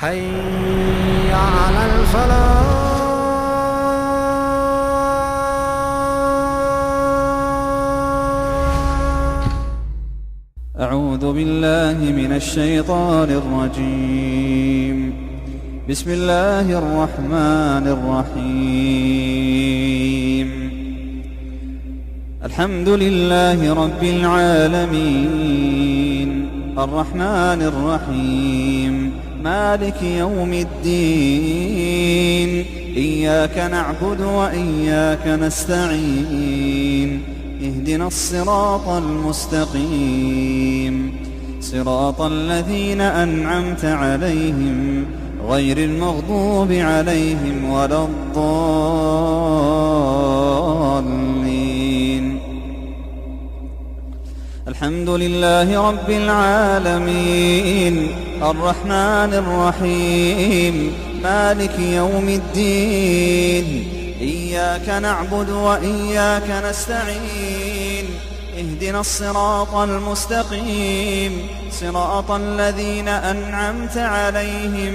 حي على الفلاح. أعوذ بالله من الشيطان الرجيم. بسم الله الرحمن الرحيم. الحمد لله رب العالمين، الرحمن الرحيم، مالك يوم الدين. إياك نعبد وإياك نستعين. اهدنا الصراط المستقيم، صراط الذين أنعمت عليهم غير المغضوب عليهم ولا الضالين. الحمد لله رب العالمين، الرحمن الرحيم، مالك يوم الدين. إياك نعبد وإياك نستعين. اهدنا الصراط المستقيم، صراط الذين أنعمت عليهم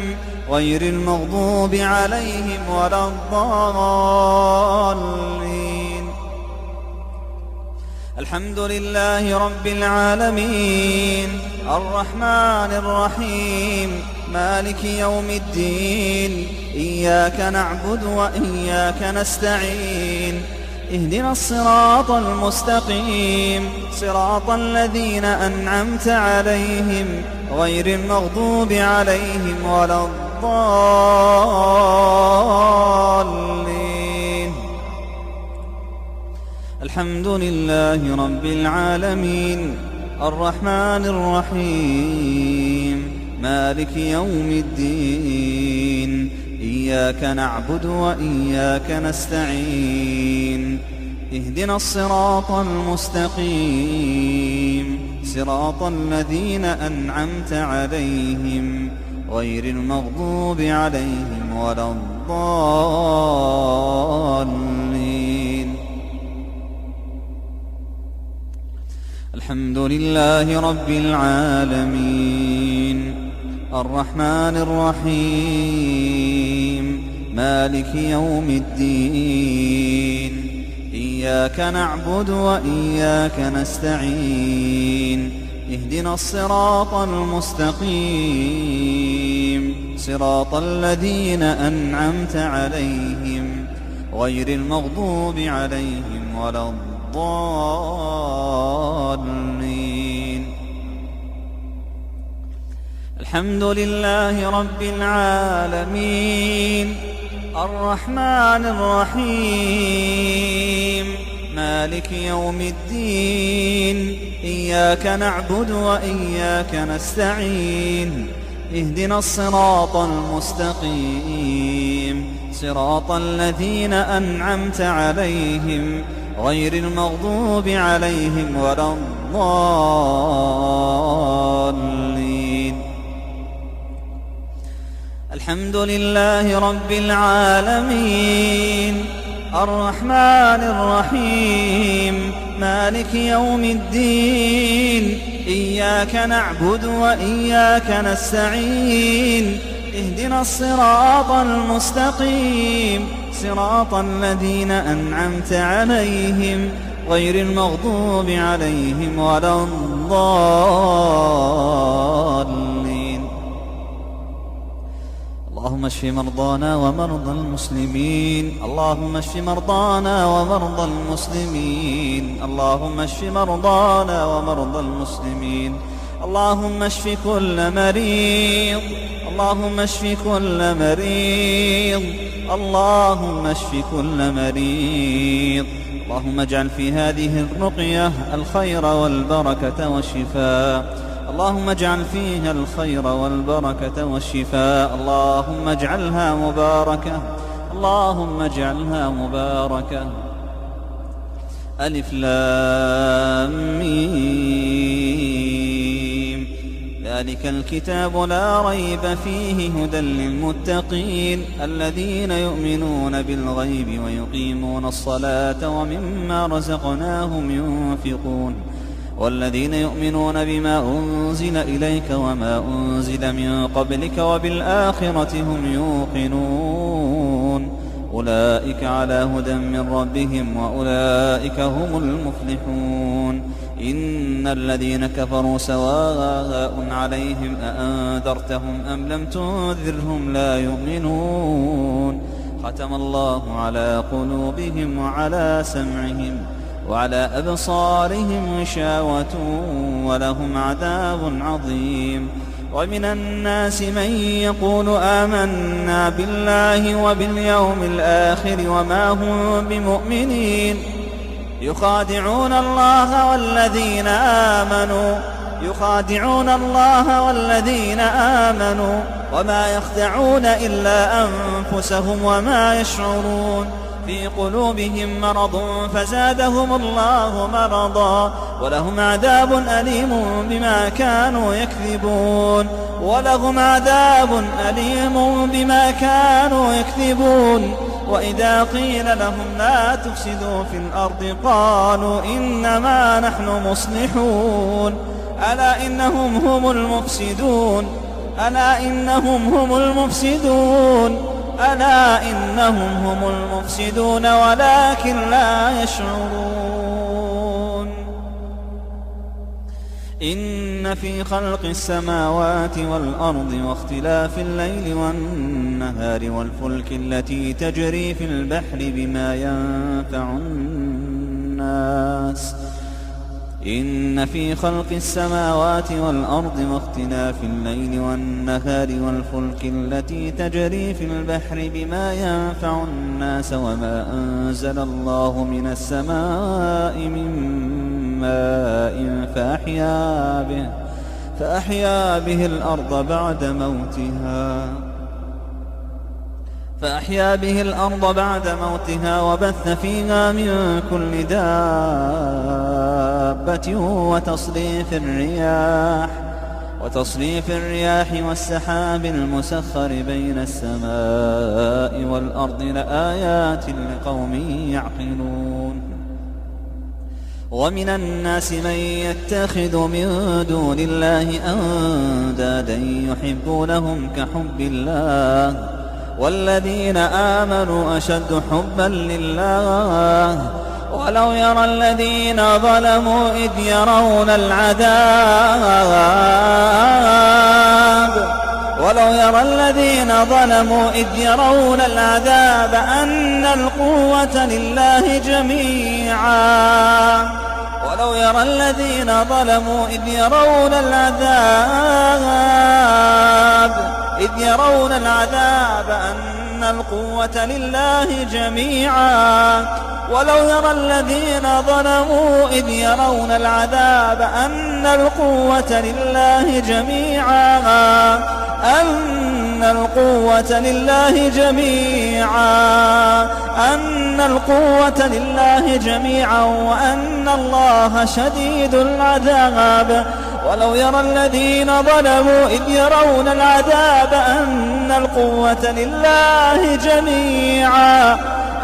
غير المغضوب عليهم ولا الضالين. الحمد لله رب العالمين، الرحمن الرحيم، مالك يوم الدين. إياك نعبد وإياك نستعين. اهدنا الصراط المستقيم، صراط الذين أنعمت عليهم غير المغضوب عليهم ولا الضالين. الحمد لله رب العالمين، الرحمن الرحيم، مالك يوم الدين. إياك نعبد وإياك نستعين. اهدنا الصراط المستقيم، صراط الذين أنعمت عليهم غير المغضوب عليهم ولا الضالين. الحمد لله رب العالمين، الرحمن الرحيم، مالك يوم الدين. إياك نعبد وإياك نستعين. اهدنا الصراط المستقيم، صراط الذين أنعمت عليهم غير المغضوب عليهم ولا الضالين. الحمد لله رب العالمين، الرحمن الرحيم، مالك يوم الدين. إياك نعبد وإياك نستعين. اهدنا الصراط المستقيم، صراط الذين أنعمت عليهم غير المغضوب عليهم ولا الضالين. الحمد لله رب العالمين، الرحمن الرحيم، مالك يوم الدين. إياك نعبد وإياك نستعين. اهدنا الصراط المستقيم، صراط الذين أنعمت عليهم غير المغضوب عليهم ولا الضالين. اللهم اشف مرضانا ومرضى المسلمين. اللهم اشف مرضانا ومرضى المسلمين. اللهم اشف مرضانا ومرضى المسلمين. اللهم اشف كل مريض. اللهم اشف كل مريض. اللهم اشف كل مريض. اللهم اجعل في هذه الرقية الخير والبركة والشفاء. اللهم اجعل فيها الخير والبركة والشفاء. اللهم اجعلها مباركة. اللهم اجعلها مباركة. ألف لام ميم. ذلك الكتاب لا ريب فيه هدى للمتقين الذين يؤمنون بالغيب ويقيمون الصلاة ومما رزقناهم ينفقون والذين يؤمنون بما أنزل إليك وما أنزل من قبلك وبالآخرة هم يوقنون أولئك على هدى من ربهم وأولئك هم المفلحون إن الذين كفروا سواء عليهم أأنذرتهم أم لم تنذرهم لا يؤمنون ختم الله على قلوبهم وعلى سمعهم وعلى أبصارهم غشاوة ولهم عذاب عظيم ومن الناس من يقول آمنا بالله وباليوم الآخر وما هم بمؤمنين يخادعون الله والذين آمنوا وما يخدعون إلا أنفسهم وما يشعرون في قلوبهم مرض فزادهم الله مرضا ولهم عذاب أليم بما كانوا يكذبون وإذا قيل لهم لا تفسدوا في الأرض قالوا إنما نحن مصلحون ألا إنهم هم المفسدون ولكن لا يشعرون إن في خلق السماوات والأرض واختلاف الليل والنهار والفلك التي تجري في البحر بما ينفع الناس إن في خلق السماوات والأرض واختلاف الليل والنهار والفلك التي تجري في البحر بما ينفع الناس وما أنزل الله من السماء من ماء فأحيا به الأرض بعد موتها وبث فيها من كل دابة وتصريف الرياح والسحاب المسخر بين السماء والأرض لآيات لقوم يعقلون ومن الناس من يتخذ من دون الله أندادا يحبونهم كحب الله والذين آمنوا أشد حبا لله ولو يرى الذين ظلموا إذ يرون العذاب أن القوة لله جميعا ولو يرى الذين ظلموا إذ يرون العذاب أن القوة لله جميعا وأن الله شديد العذاب ولو يرى الذين ظلموا إذ يرون العذاب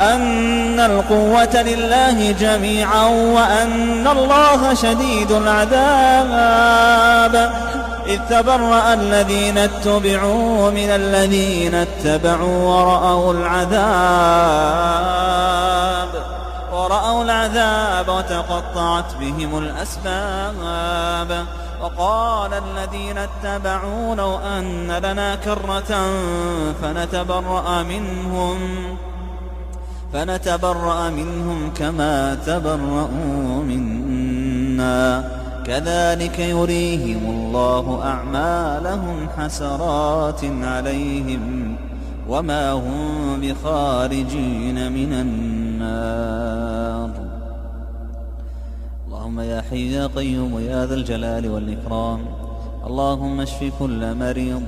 أن القوة لله جميعا وأن الله شديد العذاب إذ تبرأ الذين اتبعوا من الذين اتبعوا ورأوا العذاب وتقطعت بهم الأسباب وقال الذين اتبعوا لو أن لنا كرة فنتبرأ منهم كما تبرأوا منا كذلك يريهم الله أعمالهم حسرات عليهم وما هم بخارجين من النار. اللهم يا حي يا قيوم يا ذا الجلال والإكرام اللهم اشف كل مريض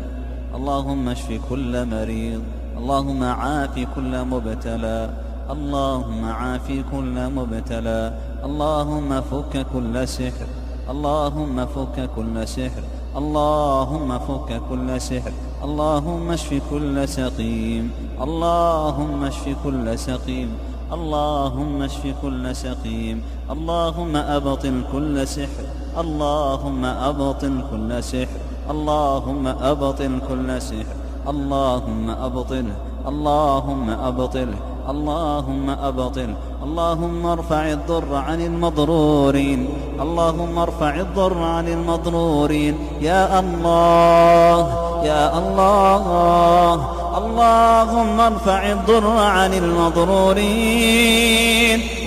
اللهم اشف كل مريض اللهم عاف كل مبتلى اللهم عاف كل مبتلى اللهم فك كل سحر اللهم فك كل سحر اللهم فك كل سحر اللهم اشف كل سقيم اللهم اشف كل سقيم اللهم اشف كل سقيم. اللهم أبطل كل سحر. اللهم أبطل كل سحر. اللهم أبطل كل سحر. اللهم أبطله. اللهم أبطله. اللهم أبطله. اللهم ارفع الضر عن المضرورين. اللهم ارفع الضر عن المضرورين. يا الله يا الله. اللهم ارفع الضر عن المضرورين،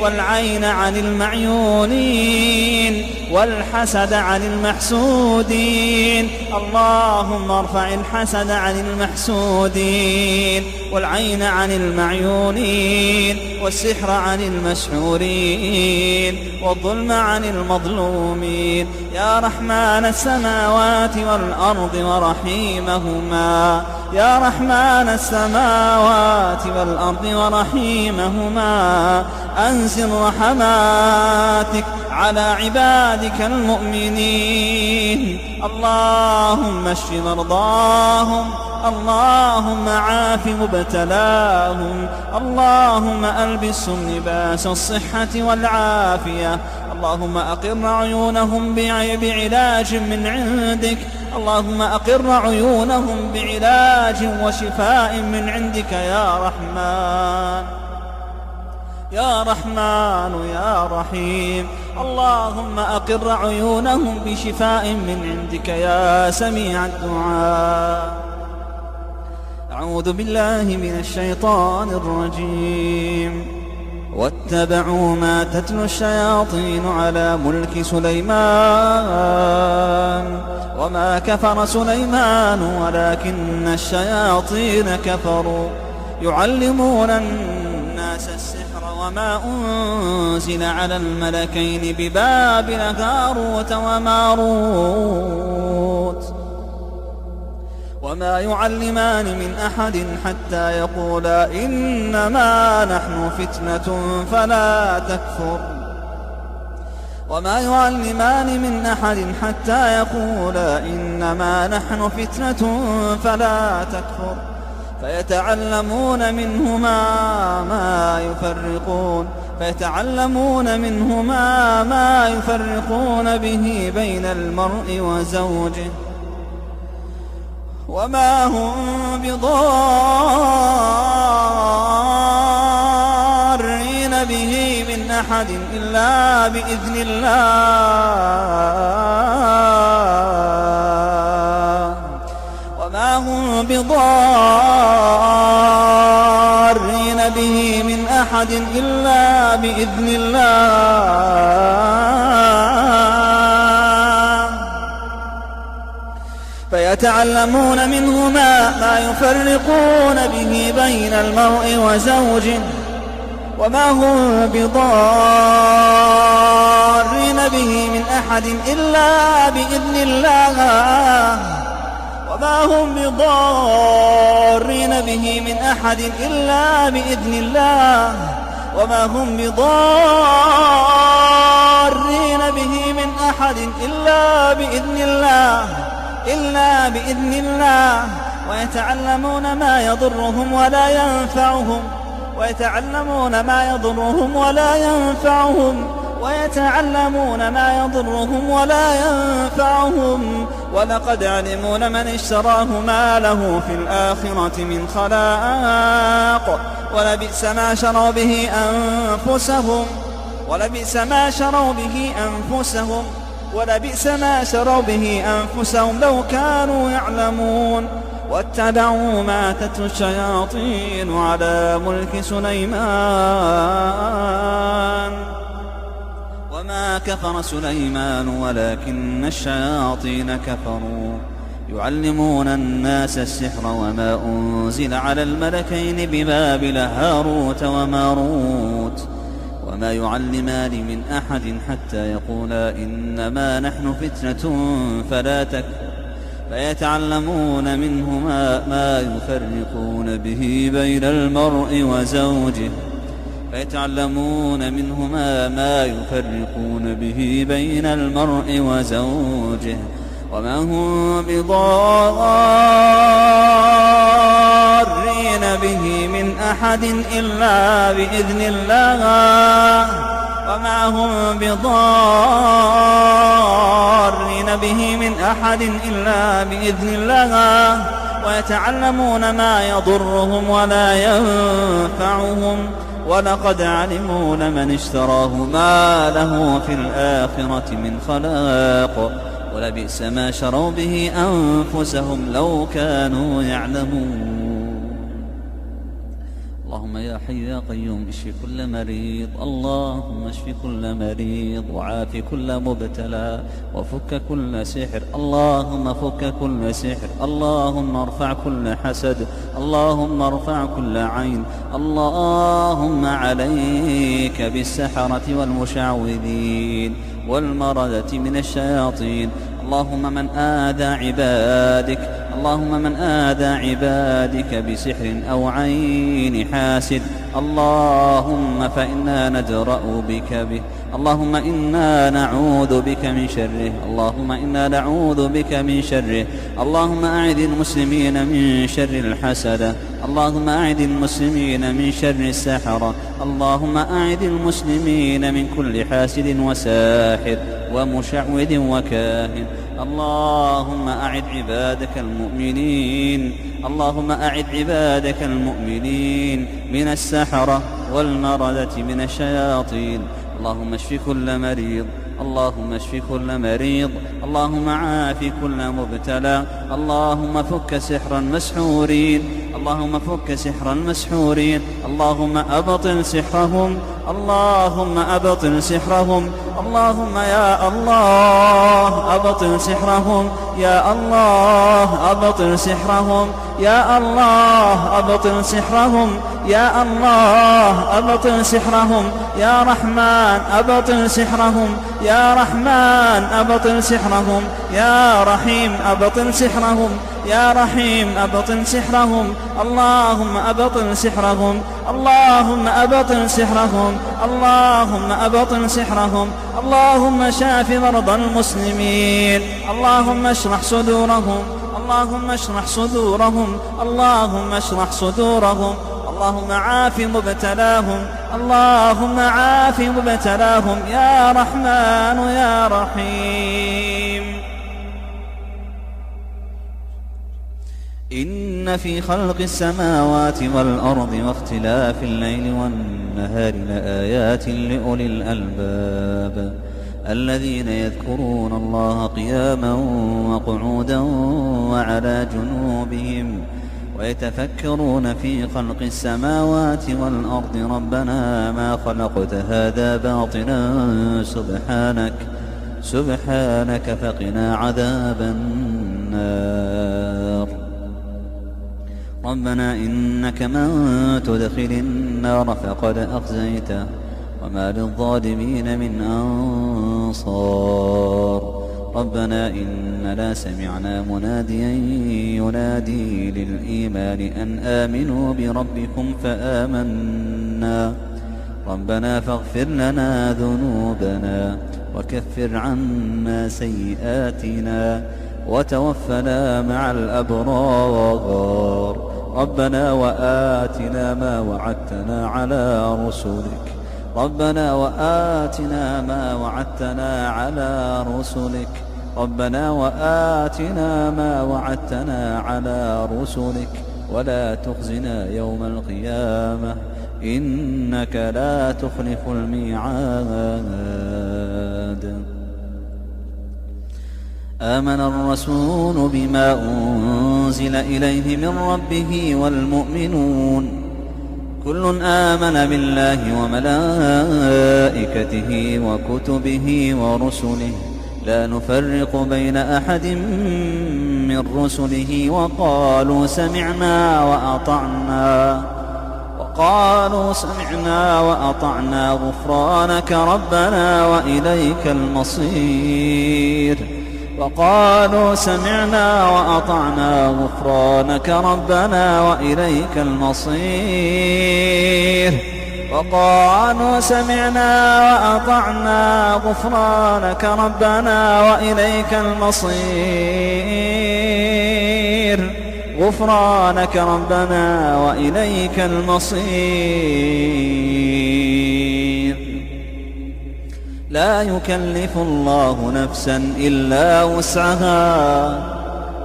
والعين عن المعيونين، والحسد عن المحسودين. اللهم ارفع الحسد عن المحسودين، والعين عن المعيونين، والسحر عن المسحورين، والظلم عن المظلومين. يا رحمن السماوات والأرض ورحيمهما، يا رحمن السماوات والأرض ورحيمهما، أنزل رحماتك على عبادك المؤمنين. اللهم اشف مرضاهم. اللهم عاف مبتلاهم. اللهم ألبسهم لباس الصحة والعافية. اللهم أقر عيونهم بعلاج من عندك. اللهم أقر عيونهم بعلاج وشفاء من عندك يا رحمن يا رحمن يا رحيم. اللهم أقر عيونهم بشفاء من عندك يا سميع الدعاء. أعوذ بالله من الشيطان الرجيم. واتبعوا ما تتلو الشياطين على ملك سليمان وما كفر سليمان ولكن الشياطين كفروا يعلمون الناس السحر وما أنزل على الملكين ببابل هاروت وماروت وما يعلمان من أحد حتى يقولا إنما نحن فتنة فلا تكفر. وما يعلمان من أحد حتى يقولا إنما نحن فتنة فلا تكفر. فيتعلمون منهما ما يفرقون به بين المرء وزوجه وما هم بضارين به من أحد إلا بإذن الله وما هم بضارين به من أحد إلا بإذن الله. فيتعلمون منهما ما يفرقون به بين المرء وزوجه وما هم بضارين به من أحد إلا بإذن الله وما هم بضارين به من أحد إلا بإذن الله وما هم بضارين به من أحد إلا بإذن الله ويتعلمون ما يضرهم ولا ينفعهم ولقد علموا لمن اشتراه ما له في الآخرة من خلاق ولبئس ما شروا به أنفسهم لو كانوا يعلمون. واتبعوا ما تتلو الشياطين على ملك سليمان وما كفر سليمان ولكن الشياطين كفروا يعلمون الناس السحر وما أنزل على الملكين ببابل هاروت وماروت وما يعلمان من أحد حتى يقولا إنما نحن فتنة فلا تكفر. فيتعلمون منهما ما يفرقون به بين المرء وزوجه وما هم بضارين به من أحد أحد إلا بإذن الله، وما هم بضارين به من أحد إلا بإذن الله، ويتعلمون ما يضرهم ولا ينفعهم، ولقد علموا لمن اشتراه ما له في الآخرة من خلاق، ولبئس ما شروا به أنفسهم لو كانوا يعلمون. اللهم يا حي يا قيوم اشف كل مريض، اللهم اشف كل مريض، وعاف كل مبتلى، وفك كل سحر، اللهم فك كل سحر، اللهم ارفع كل حسد، اللهم ارفع كل عين، اللهم عليك بالسحرة والمشعوذين والمردة من الشياطين، اللهم من آذى عبادك، اللهم من آذى عبادك بسحر أو عين حاسد، اللهم فإنا ندرأ بك به، اللهم إنا نعوذ بك من شره، اللهم إنا نعوذ بك من شره، اللهم أعذ المسلمين من شر الحسدة، اللهم أعذ المسلمين من شر السحرة، اللهم أعذ المسلمين من كل حاسد وساحر ومشعوذ وكاهن، اللهم أعذ عبادك المؤمنين، اللهم أعذ عبادك المؤمنين من السحرة والمردة من الشياطين، اللهم اشف كل مريض، اللهم اشف كل مريض، اللهم عاف كل مبتلى، اللهم فك سحر المسحورين، اللهم فك سحر المسحورين، اللهم أبطل سحرهم، اللهم أبطل سحرهم، اللهم يا الله أبطل سحرهم، يا الله أبطل سحرهم، يا الله أبطل سحرهم، يا الله أبطل سحرهم، يا رحمن أبطل سحرهم، يا رحمن أبطل سحرهم، يا رحيم أبطل سحرهم، يا رحيم أبطل سحرهم، اللهم أبطل سحرهم، اللهم أبطل سحرهم، اللهم أبطل سحرهم، اللهم شاف مرضى المسلمين، اللهم اشرح صدورهم، اللهم اشرح صدورهم، اللهم اشرح صدورهم، اللهم عاف مبتلاهم، اللهم عاف مبتلاهم يا رحمن يا رحيم. إن في خلق السماوات والأرض واختلاف الليل والنهار لآيات لأولي الألباب الذين يذكرون الله قياما وقعودا وعلى جنوبهم ويتفكرون في خلق السماوات والأرض ربنا ما خلقت هذا باطلا سبحانك فقنا عذاب النار. ربنا إنك من تدخل النار فقد أخزيته وما للظالمين من أنصار. ربنا إننا سمعنا مناديا ينادي للإيمان أن آمنوا بربكم فآمنا. ربنا فاغفر لنا ذنوبنا وكفر عنا سيئاتنا وتوفنا مع الأبرار. ربنا وآتنا ما وعدتنا على رسلك. ربنا وآتنا ما وعدتنا على رسلك. ربنا وآتنا ما وعدتنا على رسلك ولا تخزنا يوم القيامة إنك لا تخلف الميعاد. آمن الرسول بما أنزل إليه من ربه والمؤمنون كل آمن بالله وملائكته وكتبه ورسله لا نفرق بين أحد من رسله وقالوا سمعنا وأطعنا غفرانك ربنا وإليك المصير. وقالوا سمعنا وأطعنا غفرانك ربنا وإليك المصير. وقالوا سمعنا وأطعنا غفرانك ربنا وإليك المصير. غفرانك ربنا وإليك المصير. لا يكلف الله نفسا إلا وسعها،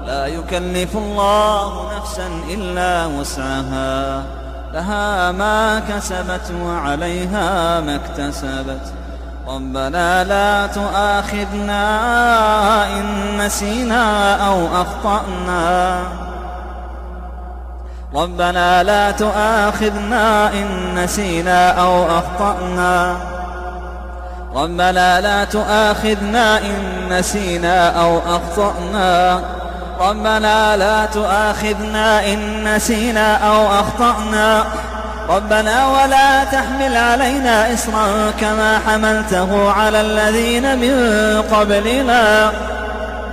لا يكلف الله نفسا إلا وسعها، لها ما كسبت وعليها ما اكتسبت. ربنا لا تؤاخذنا إن نسينا أو أخطأنا، ربنا لا تؤاخذنا إن نسينا أو أخطأنا، ربنا لا تؤاخذنا إن نسينا أو أخطأنا، ربنا لا تؤاخذنا إن نسينا أو أخطأنا، ربنا ولا تحمل علينا إصرا كما حملته على الذين من قبلنا،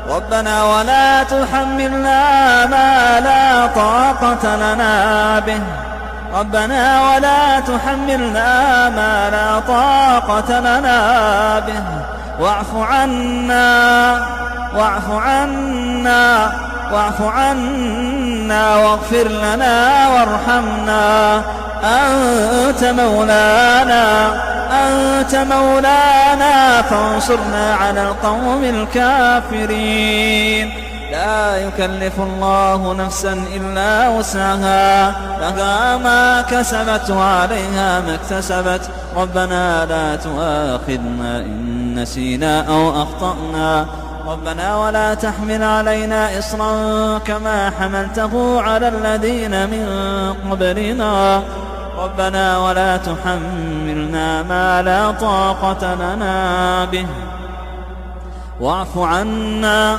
ربنا ولا تحملنا ما لا طاقة لنا به، ربنا ولا تحملنا ما لا طاقة لنا به، واعف عنا واعف عنا واعف عنا واغفر لنا وارحمنا، أنت مولانا أنت مولانا فانصرنا على القوم الكافرين. لا يكلف الله نفسا إلا وسعها، لها ما كسبت وعليها ما اكتسبت. ربنا لا تؤاخذنا إن نسينا أو أخطأنا، ربنا ولا تحمل علينا إصرا كما حملته على الذين من قبلنا، ربنا ولا تحملنا ما لا طاقة لنا به، واعف عنا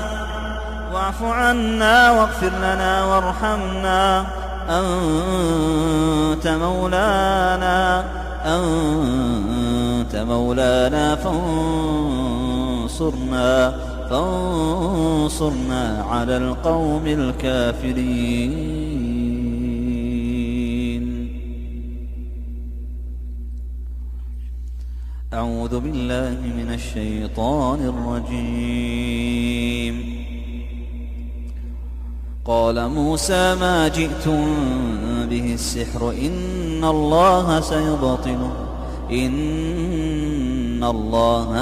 واعف عنا واغفر لنا وارحمنا، أنت مولانا أنت مولانا فانصرنا على القوم الكافرين. أعوذ بالله من الشيطان الرجيم. قال موسى ما جئتم به السحر إن الله سيبطله إن الله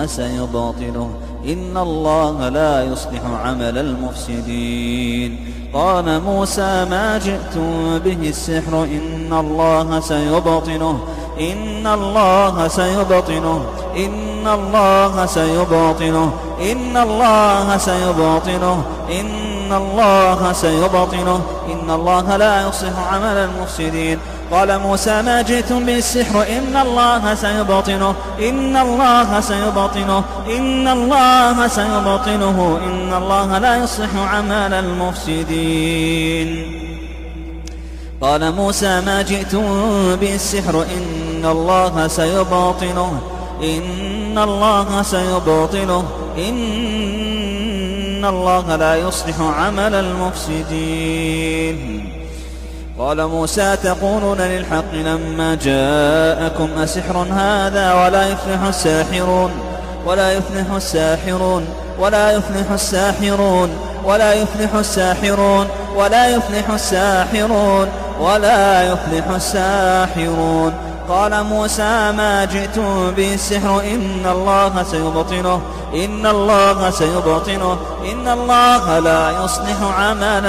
لا يصلح عمل المفسدين. قال موسى ما جئتم به السحر إن الله سيبطله إن الله سيبطله إن الله سيبطله إن الله سيبطله إن الله سيبطله إن الله لا يصلح عمل المفسدين. قال موسى ما جئتم به السحر إن الله سيبطله إن الله سيبطله إن الله سيبطله إن الله لا يصلح عمل المفسدين. قال موسى ما جئتم به السحر إن الله سيبطله إن الله سيبطله إن الله لا يصلح عمل المفسدين. قال موسى تقولون للحق لما جاءكم أسحر هذا ولا يفلح الساحرون ولا يفلح الساحرون ولا يفلح الساحرون ولا يفلح الساحرون ولا يفلح الساحرون ولا يفلح الساحرون. قال موسى ما جئتم به السحر إن الله سيبطله إن الله سيبطله إن الله لا يصلح عمل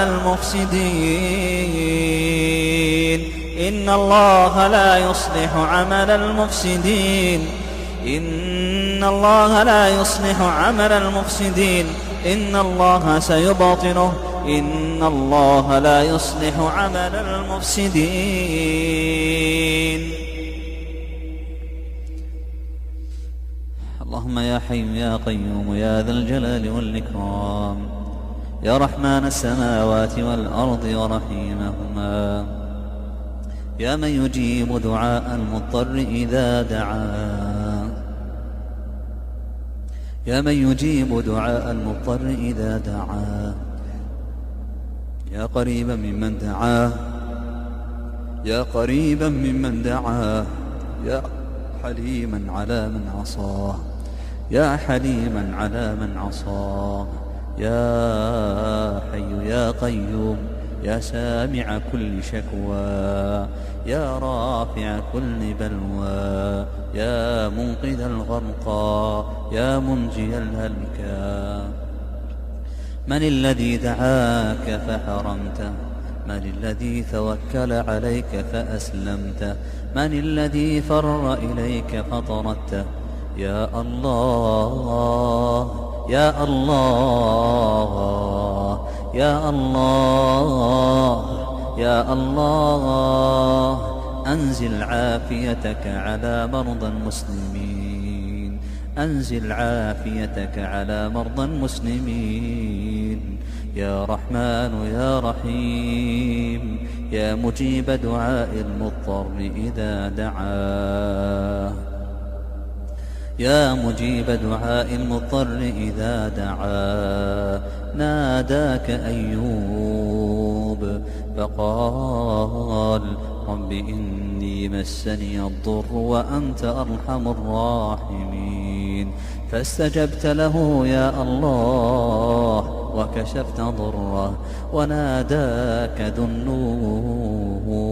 المفسدين إن الله لا يصلح عمل المفسدين إن الله لا يصلح عمل المفسدين إن الله سيبطله إن الله لا يصلح عمل المفسدين. اللهم يا حي يا قيوم يا ذا الجلال والإكرام يا رحمن السماوات والأرض ورحيمهما يا من يجيب دعاء المضطر إذا دعاه يا من يجيب دعاء المضطر إذا دعاه يا قريبا ممن دعاه يا قريبا ممن دعاه يا حليما على من عصاه يا حليما على من عصاه يا حي يا قيوم يا سامع كل شكوى، يا رافع كل بلوى، يا منقذ الغرقى، يا منجي الهلكى. من الذي دعاك فحرمته؟ من الذي توكل عليك فأسلمته؟ من الذي فر إليك فطردته؟ يا الله يا الله يا الله يا الله، أنزل عافيتك على مرضى المسلمين، أنزل عافيتك على مرضى المسلمين. يا رحمن يا رحيم، يا مجيب دعاء المضطر إذا دعاه، يا مجيب دعاء المضطر إذا دعاه. ناداك أيوب فقال رب إني مسني الضر وأنت أرحم الراحمين، فاستجبت له يا الله وكشفت ضره. وناداك ذو النون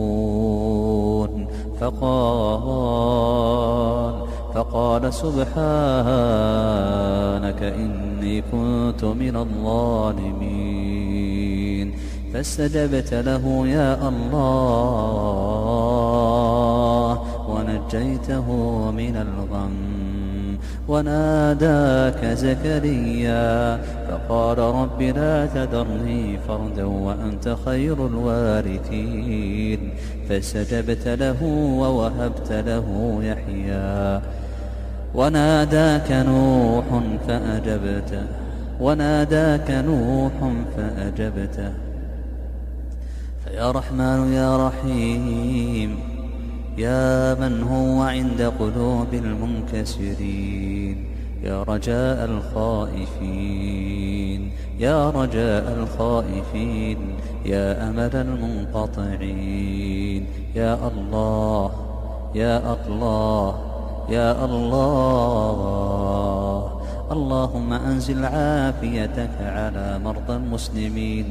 فقال سبحانك إني كنت من الظالمين، فاستجبت له يا الله ونجيته من الغم. وناداك زكريا فقال رب لا تذرني فردا وأنت خير الوارثين، فاستجبت له ووهبت له يحيى. وناداك نوح فأجبته، وناداك نوح فأجبته. فيا رحمن يا رحيم، يا من هو عند قلوب المنكسرين، يا رجاء الخائفين، يا رجاء الخائفين، يا أمل المنقطعين. يا الله يا الله يا الله، اللهم أنزل عافيتك على مرضى المسلمين،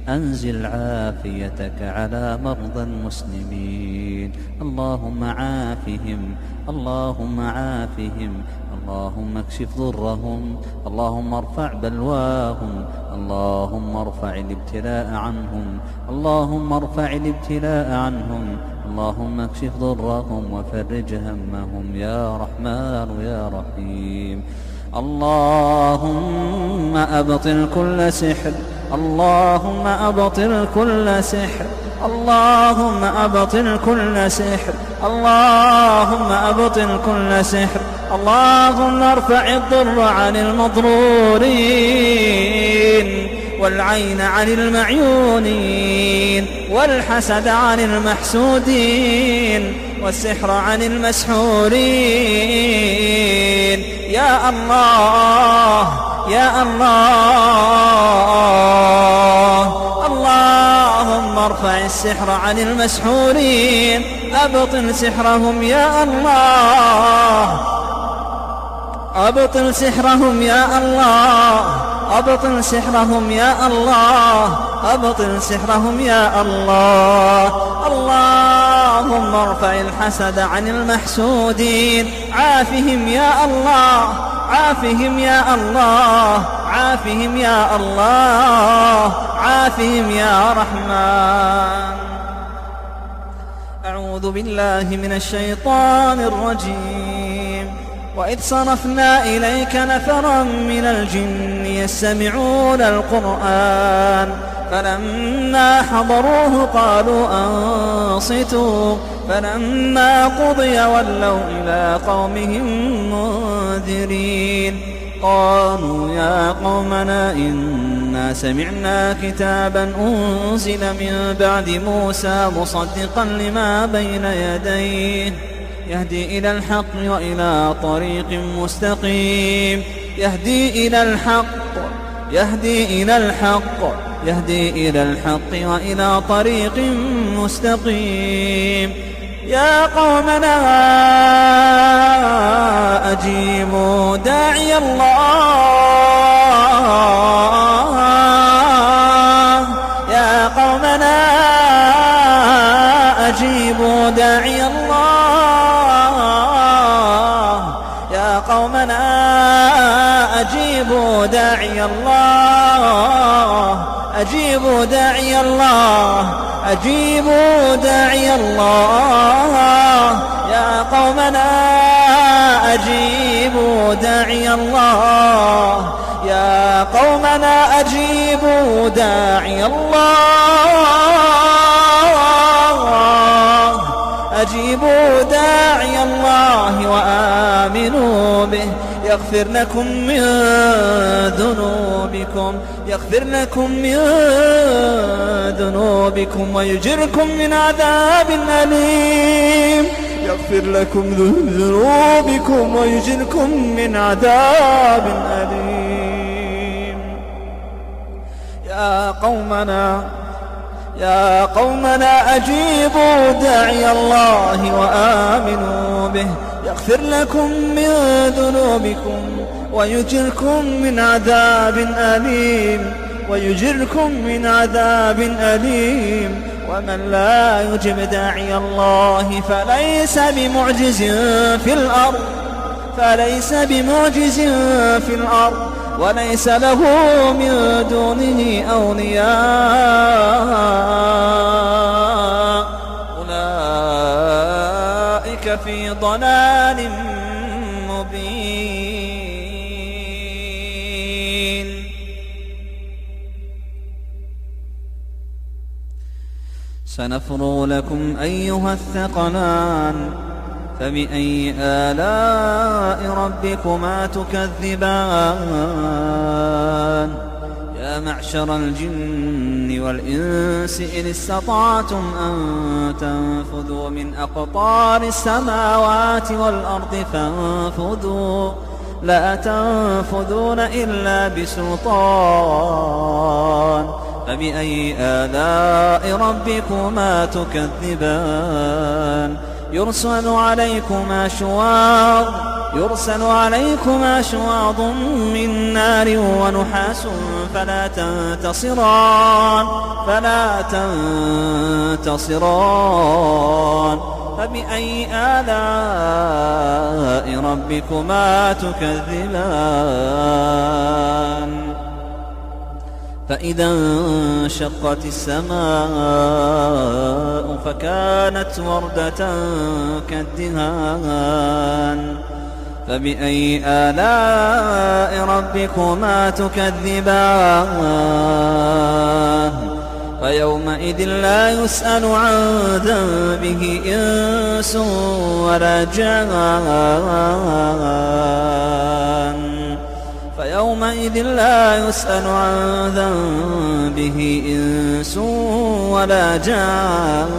أنزل عافيتك على مرضى المسلمين. اللهم عافهم، اللهم عافهم، اللهم اكشف ضرهم، اللهم ارفع بلواهم، اللهم ارفع الابتلاء عنهم، اللهم ارفع الابتلاء عنهم، اللهم اكشف ضرهم وفرج همهم يا رحمن يا رحيم. اللهم أبطل كل سحر، اللهم أبطل كل سحر، اللهم أبطل كل سحر، اللهم أبطل كل سحر. اللهم ارفع الضر عن المضرورين، والعين عن المعيونين، والحسد عن المحسودين، والسحر عن المسحورين. يا الله يا الله، اللهم ارفع السحر عن المسحورين، أبطل سحرهم يا الله، أبطل سحرهم يا الله، أبطل سحرهم يا الله، أبطل سحرهم يا الله. اللهم ارفع الحسد عن المحسودين، عافهم يا الله، عافهم يا الله، عافهم يا الله، عافهم يا رحمن. أعوذ بالله من الشيطان الرجيم. وإذ صرفنا إليك نفرا من الجن يستمعون القرآن فلما حضروه قالوا أنصتوا، فلما قضي ولوا إلى قومهم منذرين. قالوا يا قومنا إنا سمعنا كتابا أنزل من بعد موسى مصدقا لما بين يديه يهدي إلى الحق وإلى طريق مستقيم، يهدي إلى الحق، يهدي إلى الحق، يهدي إلى الحق وإلى طريق مستقيم. يا قومنا أجيبوا داعي الله، يا قومنا أجيبوا داعي الله يا قومنا أجيبوا داعي الله أجيبوا داعي الله أجيبوا داعي الله يا قومنا أجيبوا داعي الله يا قومنا أجيبوا داعي الله أجيبوا داعي الله وآمنوا به يغفر لكم من ذنوبكم يغفر لكم من ذنوبكم ويجركم من عذاب أليم يغفر لكم ذنوبكم ويجركم من عذاب أليم يا قومنا أجيبوا داعي الله وآمنوا به يغفر لكم من ذنوبكم ويجركم من عذاب أليم ومن لا يجب داعي الله فليس بمعجز في الأرض وليس له من دونه أولياء أولئك في ضلال مبين. سنفرغ لكم أيها الثقلان فبأي آلاء ربكما تكذبان يا معشر الجن والإنس إن استطعتم أن تنفذوا من أقطار السماوات والأرض فانفذوا لا تنفذون إلا بسلطان فبأي آلاء ربكما تكذبان يرسل عليكما شواظ من نار ونحاس فلا تنتصران فبأي آلاء ربكما تكذبان فإذا انشقت السماء فكانت وردة كالدهان فبأي آلاء ربكما تكذبان فيومئذ لا يسأل عن ذنبه إنس ولا جان فيومئذ لا يسأل عن ذنبه إنس ولا جان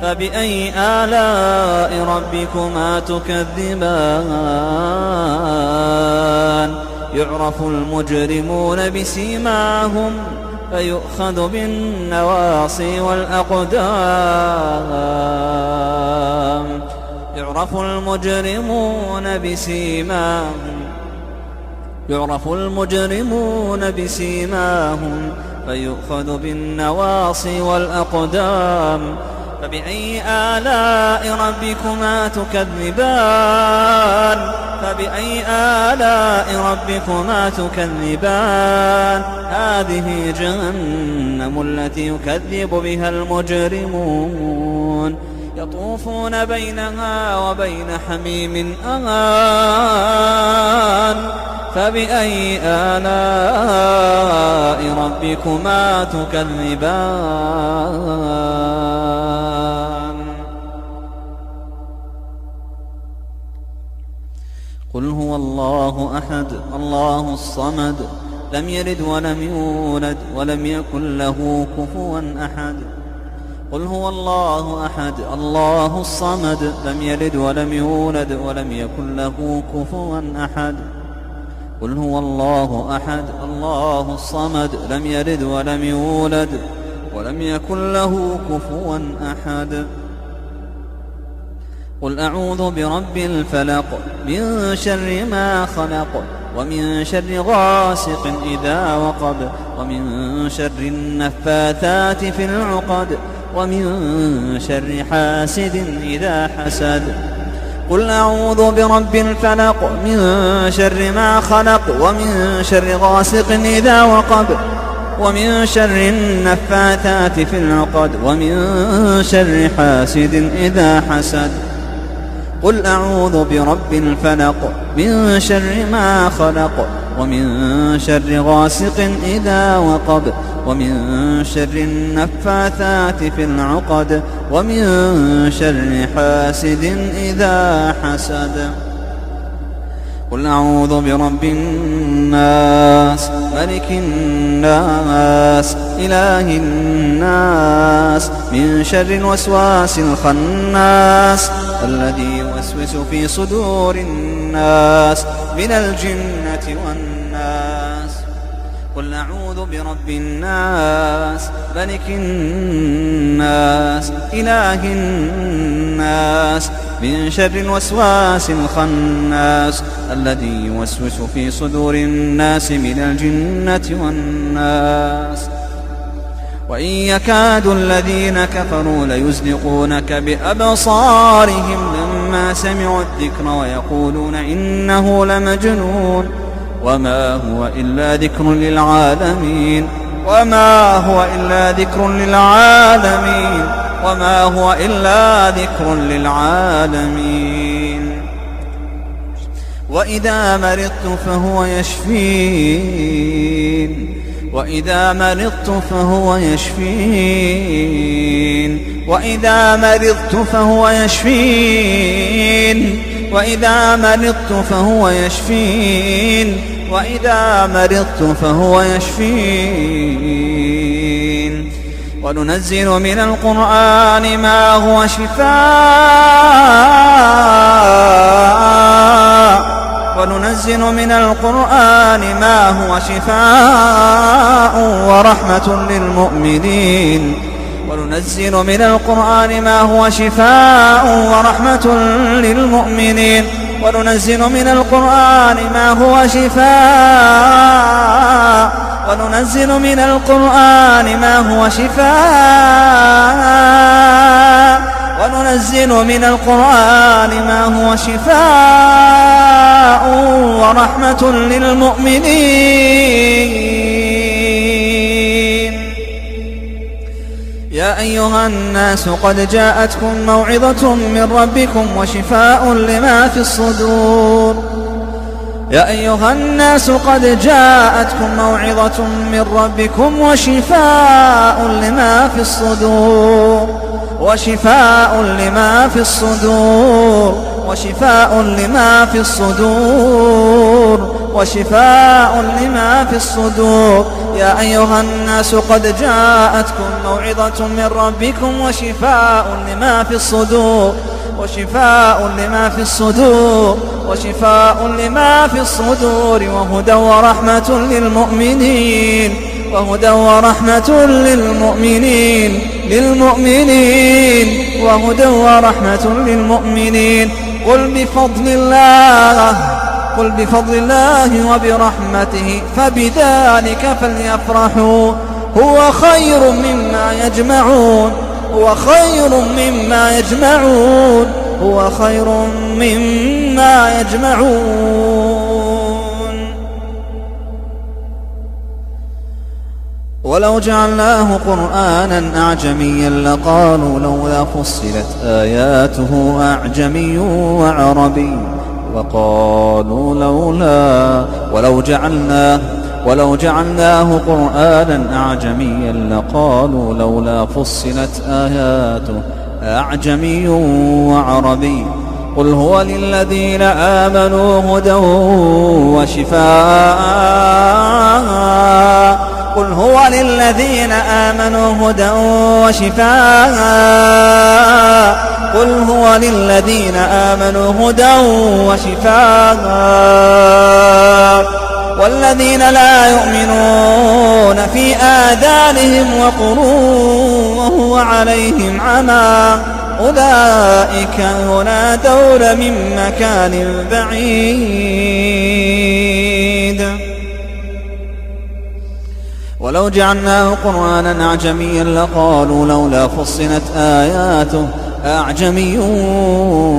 فبأي آلاء ربكما تكذبان يعرف المجرمون بسيماهم فيؤخذ بالنواصي والأقدام يعرف المجرمون بسيماهم فيؤخذ بالنواصي والأقدام فبأي آلاء ربكما تكذبان هذه جهنم التي يكذب بها المجرمون يطوفون بينها وبين حميم آن فبأي آلاء ربكما تكذبان قل هو الله أحد الله الصمد لم يلد ولم يولد ولم يكن له كفوا أحد قل هو الله أحد الله الصمد لم يلد ولم يولد ولم يكن له كفوا أحد قل هو الله أحد الله الصمد لم يلد ولم يولد ولم يكن له كفوا أحد قل أعوذ برب الفلق من شر ما خلق ومن شر غاسق إذا وقب ومن شر النفاثات في العقد ومن شر حاسد إذا حسد قل أعوذ برب الفلق من شر ما خلق ومن شر غاسق إذا وقب ومن شر النفاثات في العقد ومن شر حاسد إذا حسد قل أعوذ برب الفلق من شر ما خلق ومن شر غاسق إذا وقب ومن شر النفاثات في العقد ومن شر حاسد إذا حسد قل أعوذ برب الناس ملك الناس إله الناس من شر الوسواس الخناس الذي يوسوس في صدور الناس من الجنة والناس قل أعوذ برب الناس ملك الناس إله الناس من شر الوسواس الخناس الذي يوسوس في صدور الناس من الجنة والناس وإن يكاد الذين كفروا ليزلقونك بأبصارهم لما سمعوا الذكر ويقولون إنه لمجنون وما هو إلا ذكر للعالمين وما هو إلا ذكر للعالمين وما هو إلا ذكر للعالمين وإذا مرضت فهو يشفين وإذا مرضت فهو يشفين وإذا مرضت فهو يشفين وإذا مرضت فهو يشفين وإذا مرضت فهو يشفين وننزل من القرآن ما هو شفاء وننزل من القرآن ما هو شفاء ورحمة للمؤمنين وننزل من القرآن ما هو شفاء ورحمة للمؤمنين وننزل من القرآن ما هو شفاء وننزل من القرآن ما هو شفاء وننزل من القرآن ما هو شفاء ورحمة للمؤمنين يا أيها الناس قد جاءتكم موعظة من ربكم وشفاء لما في الصدور يا أيها الناس قد جاءتكم موعظة من ربكم وشفاء لما في الصدور وشفاء لما في الصدور وشفاء لما في الصدور وشفاء لما في الصدور يا أيها الناس قد جاءتكم موعظة من ربكم وشفاء لما في الصدور وشفاء لما في الصدور وشفاء لما في الصدور وهدى ورحمة للمؤمنين وهدى ورحمة للمؤمنين وهدى ورحمة للمؤمنين قل بفضل الله وبرحمته فبذلك فليفرحوا هو خير مما يجمعون هو خير مما يجمعون هو خير مما يجمعون ولو جعلناه قرآنا أعجميا لقالوا لولا فصلت آياته أعجمي وعربي وقالوا ولو جعلناه قرآنا أعجميا لقالوا لولا فصلت آياته أعجمي وعربي قل هو للذين آمنوا هدى وشفاء قل هو للذين آمنوا هدى وشفاء قل هو للذين آمنوا هدى وشفاء والذين لا يؤمنون في آذانهم وقر وهو عليهم عمى أولئك ينادون من مكان بعيد ولو جعلناه قرآنا أعجميا لقالوا لولا فصلت آياته أعجمي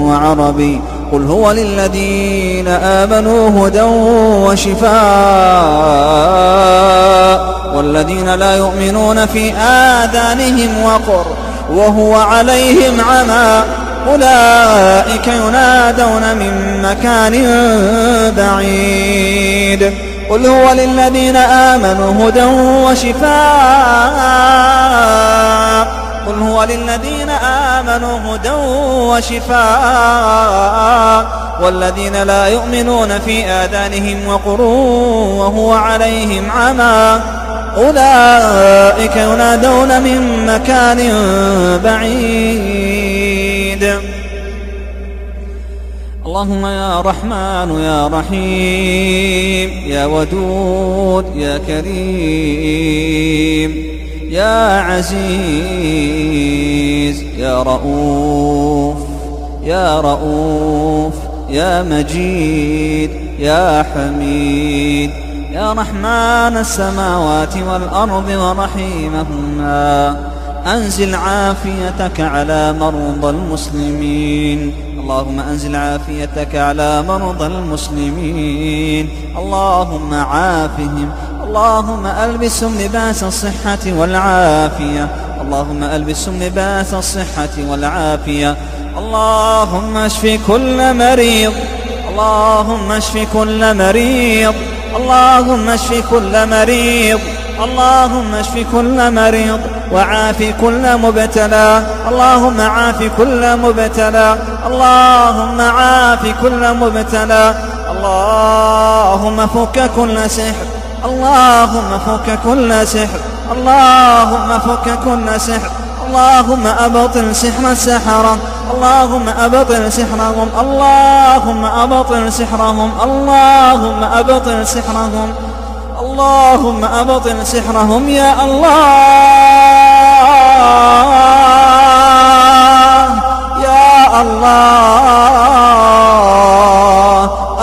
وعربي قل هو للذين آمنوا هدى وشفاء والذين لا يؤمنون في آذانهم وقر وهو عليهم عمى أولئك ينادون من مكان بعيد قل هو للذين آمنوا هدى وشفاء قل هو للذين آمنوا هدى وشفاء والذين لا يؤمنون في آذانهم وقر وهو عليهم عمى أولئك ينادون من مكان بعيد اللهم يا رحمن يا رحيم يا ودود يا كريم يا عزيز يا رؤوف يا رؤوف يا مجيد يا حميد يا رحمن السماوات والأرض ورحيمهما أنزل عافيتك على مرضى المسلمين اللهم أنزل عافيتك على مرضى المسلمين اللهم عافهم اللهم ألبسهم لباس الصحة والعافية اللهم ألبسهم لباس الصحة والعافية اللهم اشف كل مريض اللهم اشف كل مريض اللهم اشف كل مريض اللهم اشف كل مريض وعاف كل مبتلى اللهم عاف كل مبتلى اللهم عاف كل مبتلى اللهم فك كل سحر اللهم فك كل سحر اللهم فك كل سحر اللهم أبطل سحر السحرة اللهم أبطل سحرهم اللهم أبطل سحرهم اللهم أبطل سحرهم اللهم أبطل سحرهم يا الله يا الله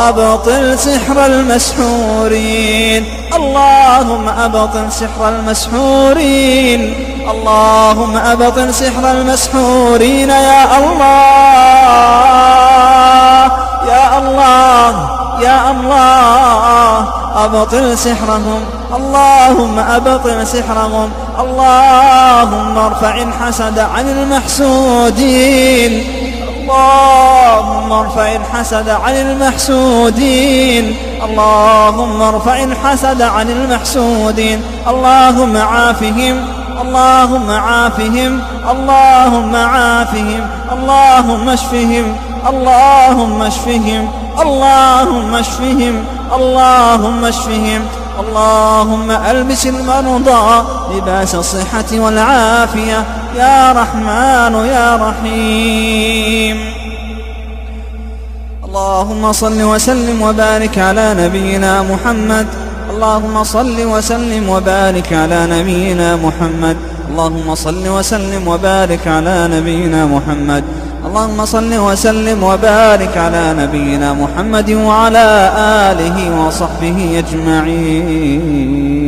أبطل سحر المسحورين اللهم أبطل سحر المسحورين اللهم أبطل سحر المسحورين يا الله يا الله يا الله أبطل سحرهم اللهم أبطل سحرهم اللهم ارفع الحسد عن المحسودين اللهم ارفع الحسد عن المحسودين اللهم ارفع الحسد عن المحسودين اللهم عافهم اللهم عافهم اللهم عافهم اللهم اشفهم اللهم اشفهم اللهم اشفهم اللهم اشفهم اللهم ألبس المرضى لباس الصحة والعافية يا رحمن يا رحيم اللهم صل وسلم وبارك على نبينا محمد اللهم صل وسلم وبارك على نبينا محمد اللهم صل وسلم وبارك على نبينا محمد اللهم صل وسلم وبارك على نبينا محمد وعلى آله وصحبه أجمعين.